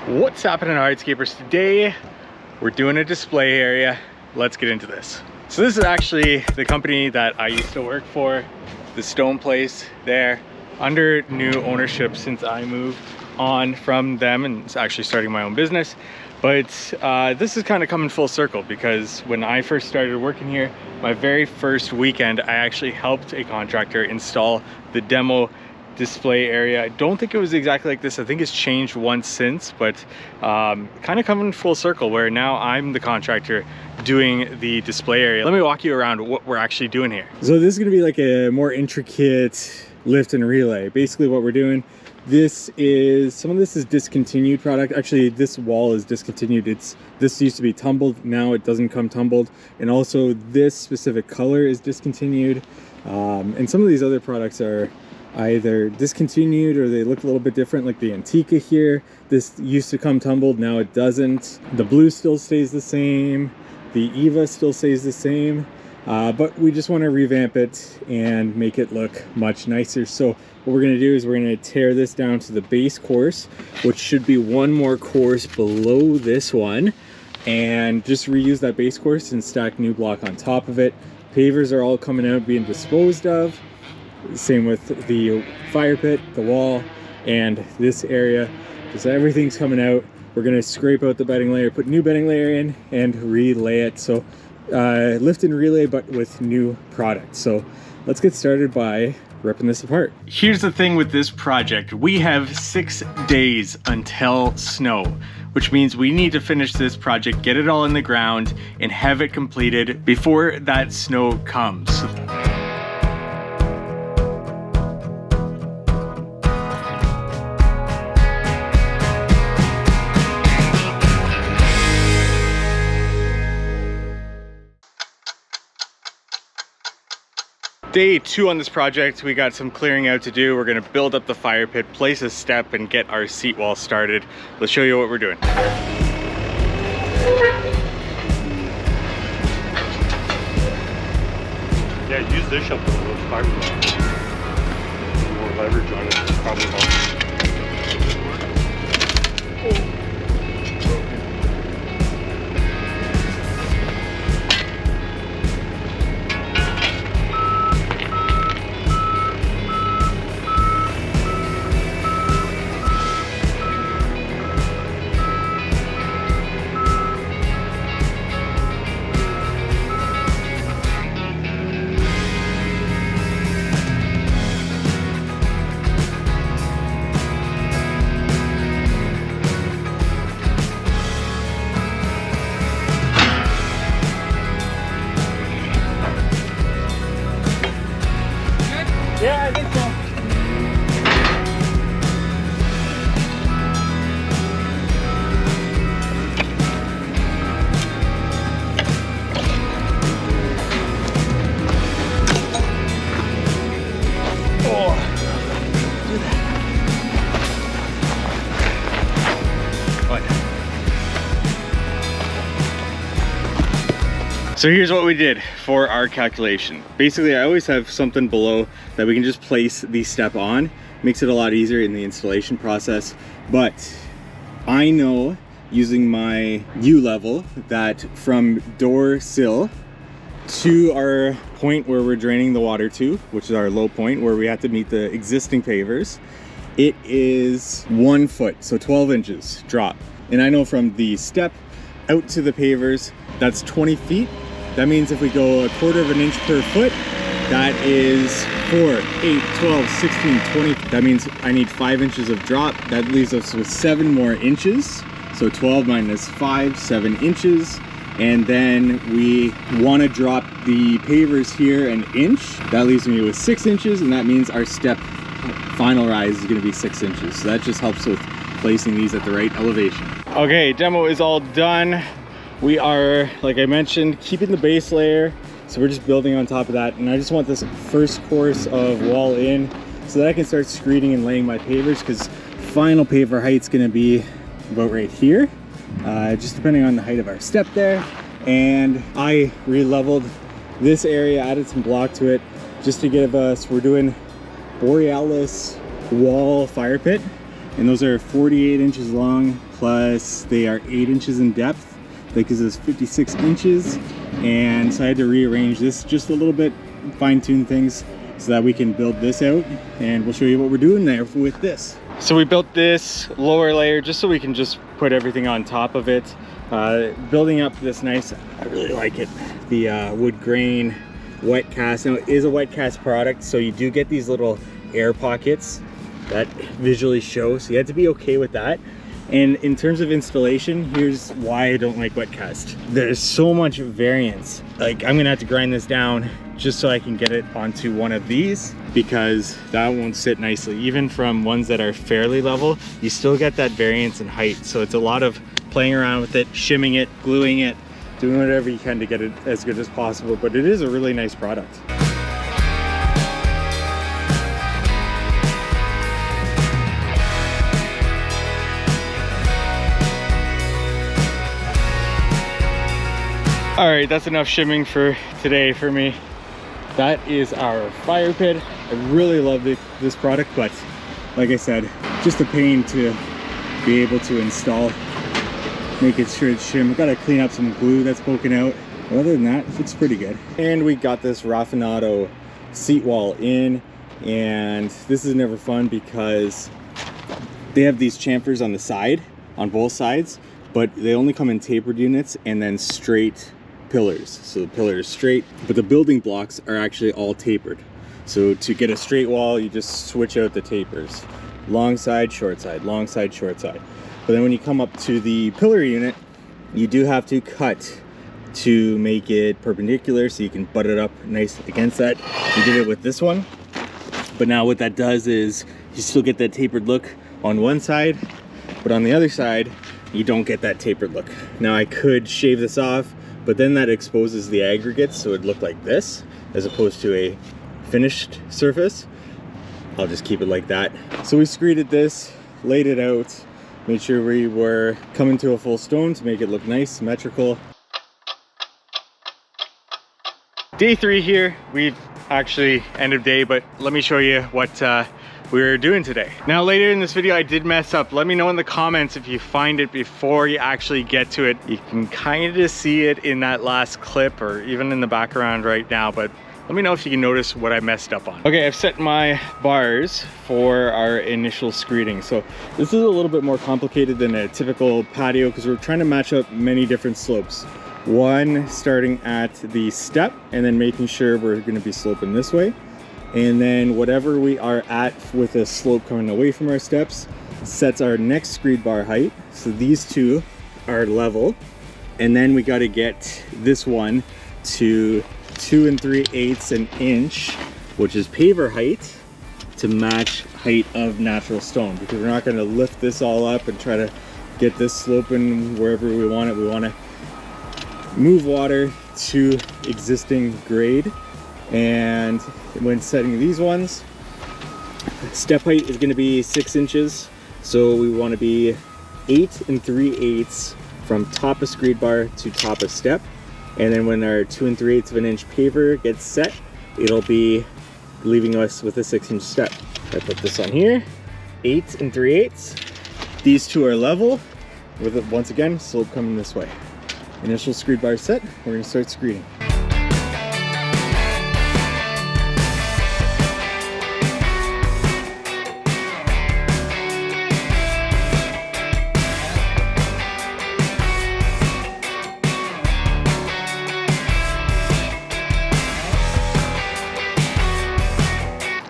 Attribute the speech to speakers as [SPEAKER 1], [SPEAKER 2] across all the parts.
[SPEAKER 1] What's happening, Hardscapers? Today we're doing a display area. Let's get into this. So this is actually the company that I used to work for, the StonePlace. There under new ownership since I moved on from them and it's actually starting my own business. But this is kind of coming full circle because when I first started working here, my very first weekend, I actually helped a contractor install the demo display area. I don't think it was exactly like this. I think it's changed once since, but kind of coming full circle where now I'm the contractor doing the display area. Let me walk you around what we're actually doing here. So this is going to be like a more intricate lift and relay. Basically what we're doing, this is, some of this is discontinued product. Actually, this wall is discontinued. This used to be tumbled. Now it doesn't come tumbled. And also this specific color is discontinued. And some of these other products are either discontinued or they look a little bit different, like the Antica here. This used to come tumbled, now it doesn't. The blue still stays the same. The Eva still stays the same. But we just want to revamp it and make it look much nicer. So what we're going to do is we're going to tear this down to the base course, which should be one more course below this one, and just reuse that base course and stack new block on top of it. Pavers are all coming out being disposed of. Same with the fire pit, the wall, and this area. So everything's coming out. We're going to scrape out the bedding layer, put new bedding layer in, and relay it. So lift and relay, but with new product. So let's get started by ripping this apart. Here's the thing with this project. We have 6 days until snow, which means we need to finish this project, get it all in the ground, and have it completed before that snow comes. Day 2 on this project, we got some clearing out to do. We're gonna build up the fire pit, place a step, and get our seat wall started. Let's show you what we're doing.
[SPEAKER 2] Yeah, use this shovel with fiberglass. More leverage on it, probably helps.
[SPEAKER 1] Yeah, I think so. So here's what we did for our calculation. Basically, I always have something below that we can just place the step on. Makes it a lot easier in the installation process. But I know using my U level that from door sill to our point where we're draining the water to, which is our low point where we have to meet the existing pavers, it is 1 foot, so 12 inches drop. And I know from the step out to the pavers, that's 20 feet. That means if we go 1/4 of an inch per foot, that is 4, 8, 12, 16, 20. That means I need 5 inches of drop. That leaves us with 7 more inches. So 12 minus 5, 7 inches. And then we want to drop the pavers here 1 inch. That leaves me with 6 inches, and that means our step final rise is going to be 6 inches. So that just helps with placing these at the right elevation. Okay, demo is all done. We are, like I mentioned, keeping the base layer, so we're just building on top of that. And I just want this first course of wall in so that I can start screeding and laying my pavers, because final paver height's gonna be about right here, just depending on the height of our step there. And I re-leveled this area, added some block to it, just to give us, we're doing Borealis wall fire pit, and those are 48 inches long plus they are 8 inches in depth. That gives us 56 inches. And so I had to rearrange this just a little bit, fine-tune things so that we can build this out, and we'll show you what we're doing there with this. So we built this lower layer just so we can just put everything on top of it. Building up this nice, I really like it, the wood grain wet cast. Now it is a wet cast product, so you do get these little air pockets that visually show, so you have to be okay with that. And in terms of installation, here's why I don't like wet cast. There's so much variance. Like, I'm gonna have to grind this down just so I can get it onto one of these, because that won't sit nicely. Even from ones that are fairly level, you still get that variance in height. So it's a lot of playing around with it, shimming it, gluing it, doing whatever you can to get it as good as possible. But it is a really nice product. All right, that's enough shimming for today for me. That is our fire pit. I really love this product, but like I said, just a pain to be able to install, make it sure it's shim. Gotta clean up some glue that's poking out. But other than that, it looks pretty good. And we got this Raffinado seat wall in, and this is never fun because they have these chamfers on the side, on both sides, but they only come in tapered units and then straight pillars. So the pillar is straight, but the building blocks are actually all tapered. So to get a straight wall, you just switch out the tapers. Long side, short side, long side, short side. But then when you come up to the pillar unit, you do have to cut to make it perpendicular so you can butt it up nice against that. We did it with this one, but now what that does is you still get that tapered look on one side, but on the other side, you don't get that tapered look. Now I could shave this off, but then that exposes the aggregates, so it'd look like this as opposed to a finished surface. I'll just keep it like that. So we screeded this, laid it out, made sure we were coming to a full stone to make it look nice, symmetrical. Day 3 here. We've actually end of day, but let me show you what we're doing today. Now later in this video I did mess up. Let me know in the comments if you find it before you actually get to it. You can kind of see it in that last clip or even in the background right now, but let me know if you can notice what I messed up on. Okay, I've set my bars for our initial screeding. So this is a little bit more complicated than a typical patio because we're trying to match up many different slopes. One starting at the step and then making sure we're going to be sloping this way. And then whatever we are at with a slope coming away from our steps sets our next screed bar height. So these two are level. And then we got to get this one to 2 3/8 an inch, which is paver height, to match height of natural stone, because we're not going to lift this all up and try to get this sloping wherever we want it. We want to move water to existing grade. And when setting these ones, step height is going to be 6 inches, so we want to be 8 3/8 from top of screed bar to top of step. And then when our 2 3/8 of an inch paver gets set, it'll be leaving us with a 6-inch step. I put this on here, 8 3/8. These two are level with it, once again, slope coming this way. Initial screed bar set, we're going to start screeding.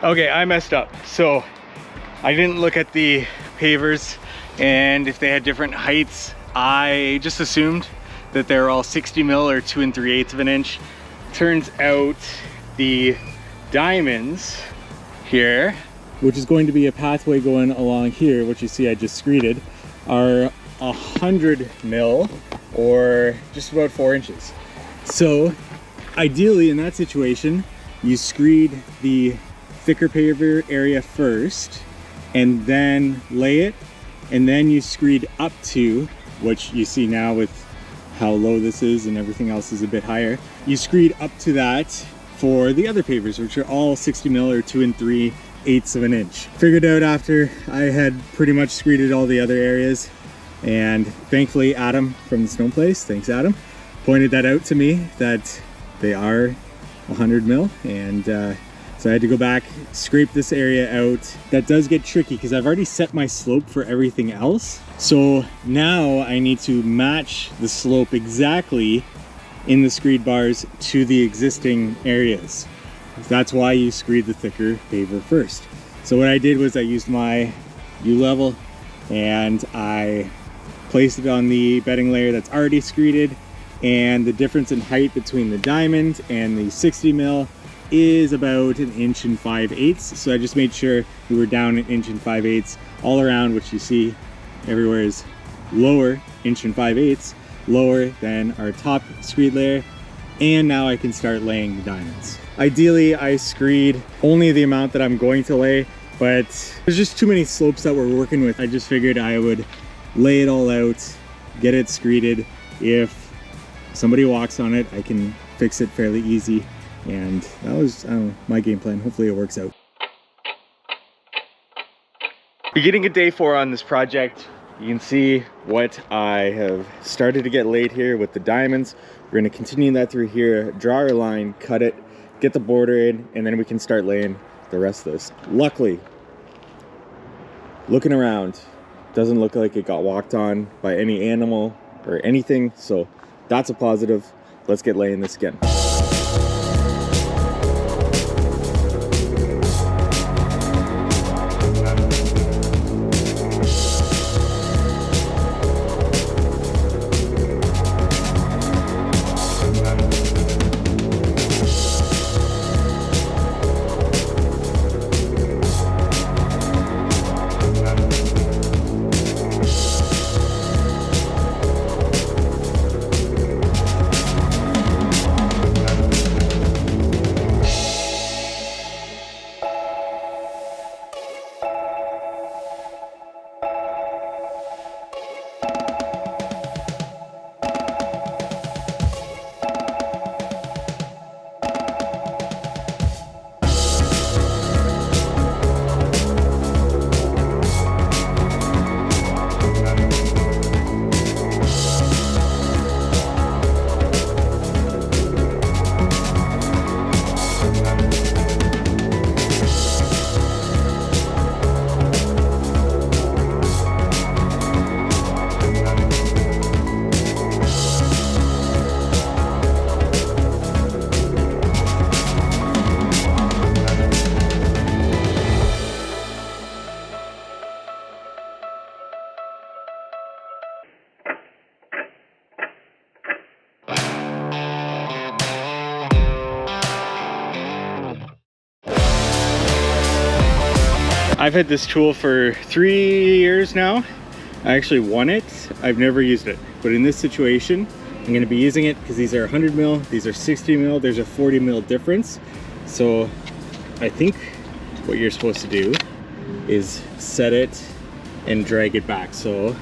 [SPEAKER 1] Okay, I messed up. So I didn't look at the pavers, and if they had different heights, I just assumed that they're all 60 mil or 2 3/8 of an inch. Turns out the diamonds here, which is going to be a pathway going along here, which you see I just screeded, are 100 mil or just about 4 inches. So ideally in that situation, you screed the thicker paver area first and then lay it, and then you screed up to, which you see now with how low this is and everything else is a bit higher, you screed up to that for the other pavers, which are all 60 mil or 2 3/8 of an inch. Figured out after I had pretty much screeded all the other areas And thankfully Adam from the StonePlace, thanks Adam, pointed that out to me that they are 100 mil, and so I had to go back, scrape this area out. That does get tricky because I've already set my slope for everything else. So now I need to match the slope exactly in the screed bars to the existing areas. That's why you screed the thicker paver first. So what I did was I used my U-level and I placed it on the bedding layer that's already screeded, and the difference in height between the diamond and the 60 mil is about 1 5/8 inches. So I just made sure we were down 1 5/8 inches all around, which you see everywhere is lower, 1 5/8 inches, lower than our top screed layer. And now I can start laying the diamonds. Ideally, I screed only the amount that I'm going to lay, but there's just too many slopes that we're working with. I just figured I would lay it all out, get it screeded. If somebody walks on it, I can fix it fairly easy. And that was, I don't know, my game plan. Hopefully it works out. Beginning of day 4 on this project, you can see what I have started to get laid here with the diamonds. We're going to continue that through here, draw our line, cut it, get the border in, and then we can start laying the rest of this. Luckily, looking around, doesn't look like it got walked on by any animal or anything, so that's a positive. Let's get laying this again. I've had this tool for 3 years now. I actually won it. I've never used it, but in this situation, I'm gonna be using it because these are 100 mil, these are 60 mil, there's a 40 mil difference. So I think what you're supposed to do is set it and drag it back. So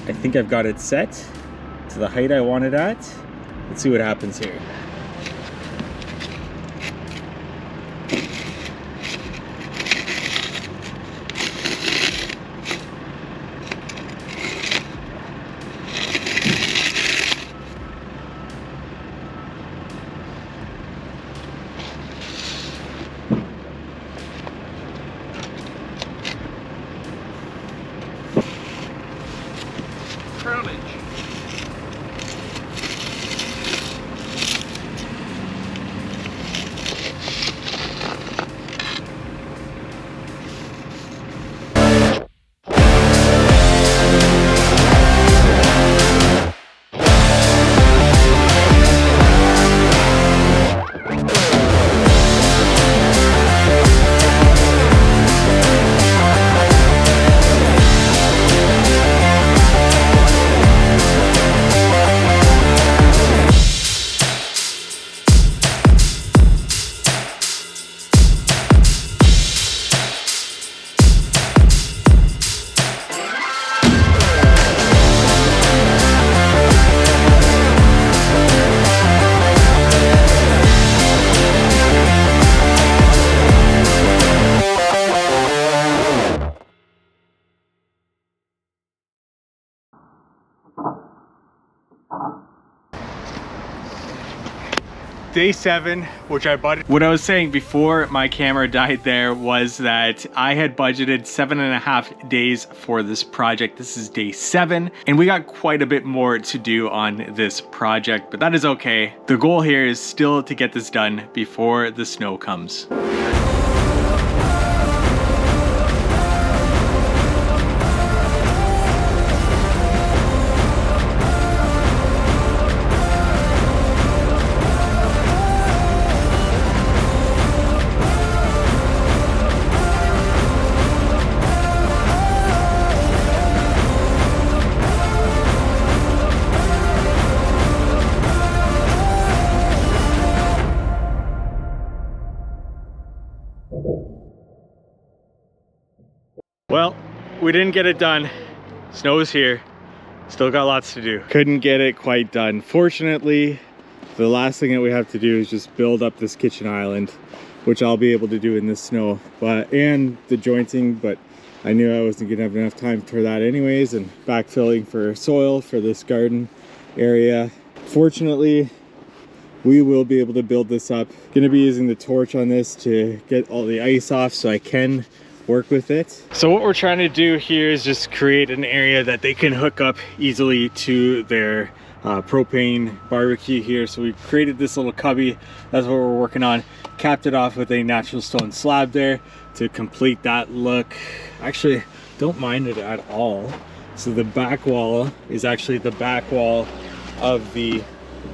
[SPEAKER 1] I think I've got it set to the height I want it at. Let's see what happens here. Day 7, which I budgeted. What I was saying before my camera died there was that I had budgeted 7.5 days for this project. This is day 7, and we got quite a bit more to do on this project, but that is okay. The goal here is still to get this done before the snow comes. Well, we didn't get it done. Snow's here. Still got lots to do. Couldn't get it quite done. Fortunately, the last thing that we have to do is just build up this kitchen island, which I'll be able to do in this snow, and the jointing, but I knew I wasn't gonna have enough time for that anyways, and backfilling for soil for this garden area. Fortunately, we will be able to build this up. Gonna be using the torch on this to get all the ice off so I can work with it. So what we're trying to do here is just create an area that they can hook up easily to their propane barbecue here. So we created this little cubby. That's what we're working on. Capped it off with a natural stone slab there to complete that look. Actually, don't mind it at all. So the back wall is actually the back wall of the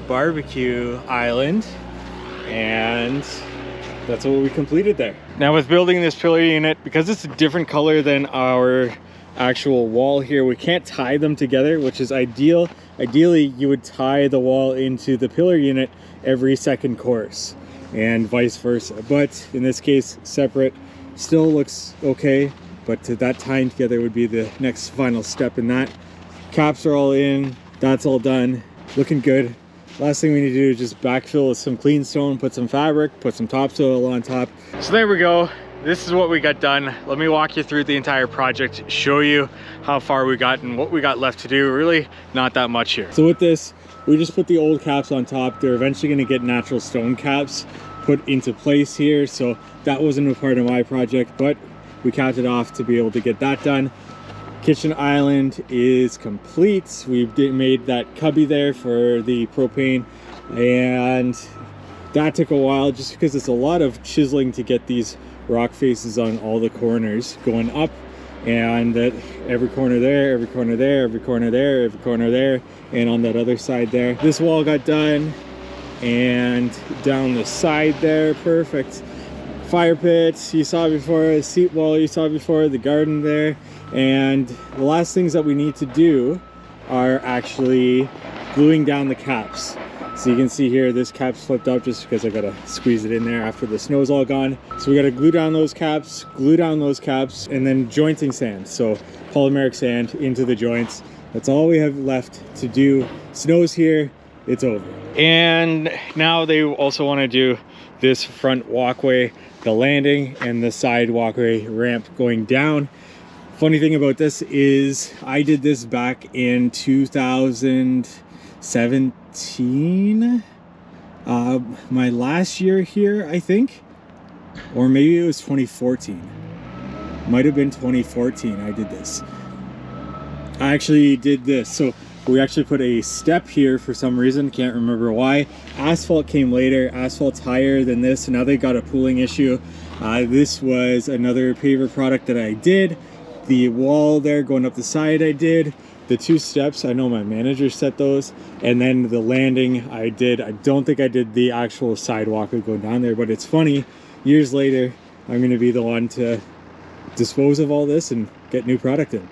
[SPEAKER 1] barbecue island, and that's what we completed there. Now with building this pillar unit, because it's a different color than our actual wall here, we can't tie them together, which is ideal. Ideally, you would tie the wall into the pillar unit every second course and vice versa. But in this case, separate still looks okay, but that tying together would be the next final step in that. Caps are all in, that's all done, looking good. Last thing we need to do is just backfill with some clean stone, put some fabric, put some topsoil on top. So there we go. This is what we got done. Let me walk you through the entire project, show you how far we got and what we got left to do. Really not that much here. So with this, we just put the old caps on top. They're eventually gonna get natural stone caps put into place here. So that wasn't a part of my project, but we capped it off to be able to get that done. Kitchen island is complete. We've made that cubby there for the propane, and that took a while just because it's a lot of chiseling to get these rock faces on all the corners going up, and that every corner there, every corner there, every corner there, every corner there, and on that other side there. This wall got done, and down the side there, perfect. Fire pits you saw before, the seat wall you saw before, the garden there. And the last things that we need to do are actually gluing down the caps. So you can see here, this cap's flipped up just because I gotta squeeze it in there after the snow's all gone. So we gotta glue down those caps, and then jointing sand. So polymeric sand into the joints. That's all we have left to do. Snow's here, it's over. And now they also wanna do this front walkway, the landing, and the side walkway ramp going down. Funny thing about this is I did this back in 2017, my last year here, I think, or maybe it was 2014. Might have been 2014 I did this. I actually did this. So we actually put a step here for some reason, can't remember why. Asphalt came later, asphalt's higher than this, so now they got a pooling issue. This was another paver product that I did. The wall there going up the side I did. The 2 steps, I know my manager set those. And then the landing I did. I don't think I did the actual sidewalk going down there, but it's funny, years later, I'm gonna be the one to dispose of all this and get new product in.